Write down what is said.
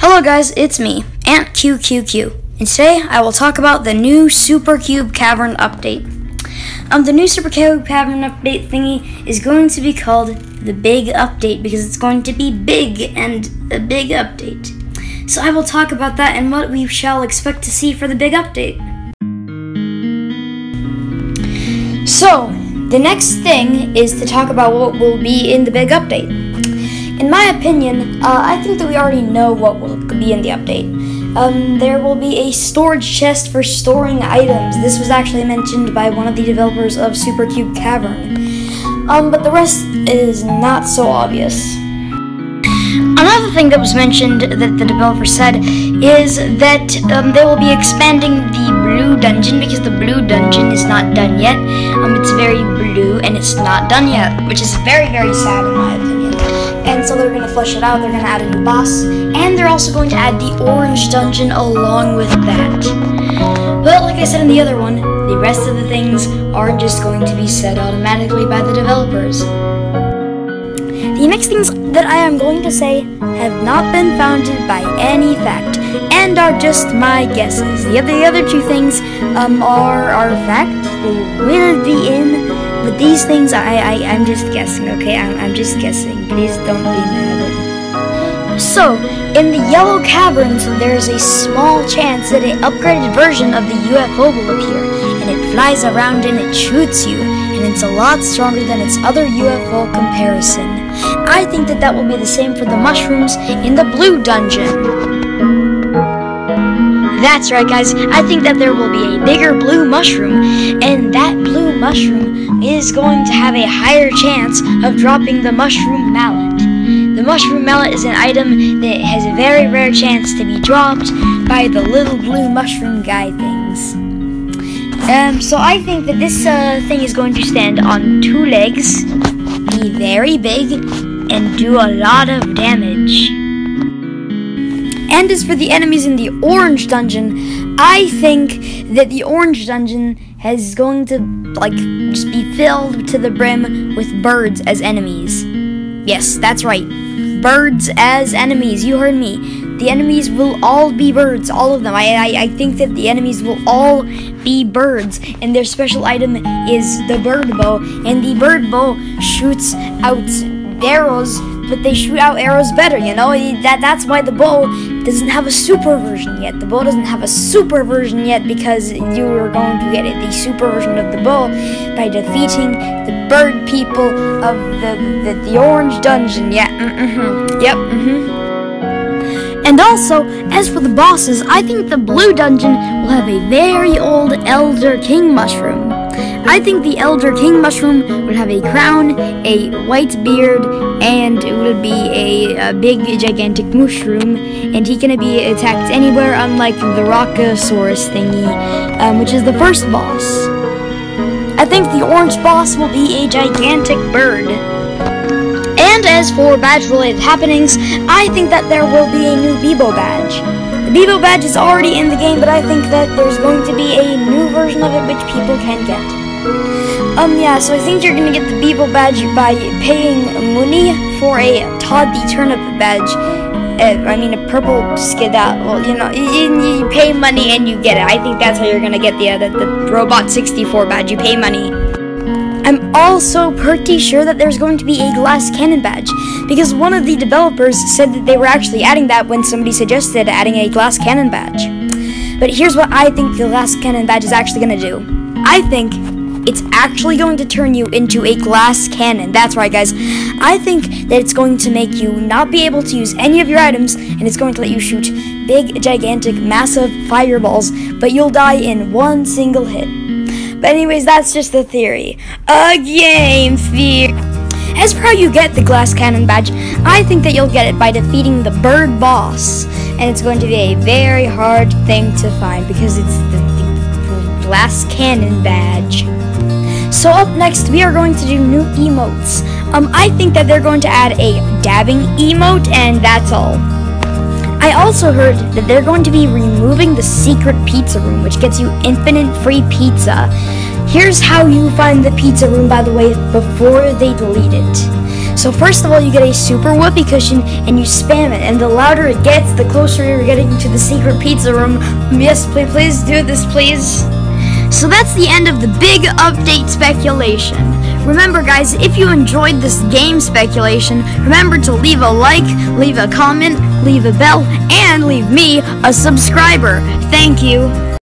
Hello guys, it's me, AntQQQ, and today I will talk about the new Supercube Cavern update. The new Supercube Cavern update thingy is going to be called the Big Update because it's going to be big and a big update. So I will talk about that and what we shall expect to see for the big update. So, the next thing is to talk about what will be in the big update. In my opinion, I think that we already know what will be in the update. There will be a storage chest for storing items. This was actually mentioned by one of the developers of Supercube Cavern. But the rest is not so obvious. Another thing that was mentioned that the developer said is that they will be expanding the blue dungeon because the blue dungeon is not done yet. It's very blue and it's not done yet, which is very, very sad in my opinion. And so they're going to flesh it out, they're going to add a new boss, and they're also going to add the orange dungeon along with that. But like I said in the other one, the rest of the things aren't just going to be said automatically by the developers. The next things that I am going to say have not been founded by any fact, and are just my guesses. The other two things are fact, they will be in, but these things I'm just guessing, okay? I'm just guessing. Please don't be mad. So, in the yellow caverns, there's a small chance that an upgraded version of the UFO will appear, and it flies around and it shoots you, and it's a lot stronger than its other UFO comparison. I think that will be the same for the mushrooms in the blue dungeon. That's right, guys. I think that there will be a bigger blue mushroom, and that blue mushroom is going to have a higher chance of dropping the mushroom mallet. The mushroom mallet is an item that has a very rare chance to be dropped by the little blue mushroom guy things. So I think that this thing is going to stand on two legs, be very big, and do a lot of damage. And as for the enemies in the orange dungeon, I think that the orange dungeon is going to just be filled to the brim with birds as enemies. Yes, that's right. Birds as enemies. You heard me. The enemies will all be birds, all of them. I think that the enemies will all be birds, and their special item is the bird bow, and the bird bow shoots out arrows, but they shoot out arrows better, you know? That's why the bow doesn't have a super version yet. The bow doesn't have a super version yet because you are going to get the super version of the bow by defeating the bird people of the orange dungeon. Yeah, And also, as for the bosses, I think the blue dungeon will have a very old Elder King mushroom. I think the Elder King mushroom will have a crown, a white beard, and it will be a big, gigantic mushroom, and he can be attacked anywhere, unlike the Rockosaurus thingy, which is the first boss. I think the orange boss will be a gigantic bird. And as for badge-related happenings, I think that there will be a new Bebo badge. The Bebo badge is already in the game, but I think that there's going to be a new version of it which people can get. Yeah, so I think you're gonna get the Bebo badge by paying money for a Todd the Turnip badge. A purple skedaddle. Well, you know, you pay money and you get it. I think that's how you're gonna get the Robot 64 badge. You pay money. I'm also pretty sure that there's going to be a glass cannon badge, because one of the developers said that they were actually adding that when somebody suggested adding a glass cannon badge. But here's what I think the glass cannon badge is actually gonna do. I think it's actually going to turn you into a glass cannon. That's right, guys. I think that it's going to make you not be able to use any of your items, and it's going to let you shoot big, gigantic, massive fireballs, but you'll die in one single hit. But anyways, that's just the theory. A game theory. As for how you get the glass cannon badge, I think that you'll get it by defeating the bird boss, and it's going to be a very hard thing to find because it's the glass cannon badge. So up next, we are going to do new emotes. I think that they're going to add a dabbing emote, and that's all. I also heard that they're going to be removing the secret pizza room, which gets you infinite free pizza. Here's how you find the pizza room, by the way, before they delete it. So first of all, you get a super whoopee cushion and you spam it, and the louder it gets, the closer you're getting to the secret pizza room. Yes, please do this, please. So that's the end of the big update speculation. Remember guys, if you enjoyed this game speculation, remember to leave a like, leave a comment, leave a bell, and leave me a subscriber. Thank you.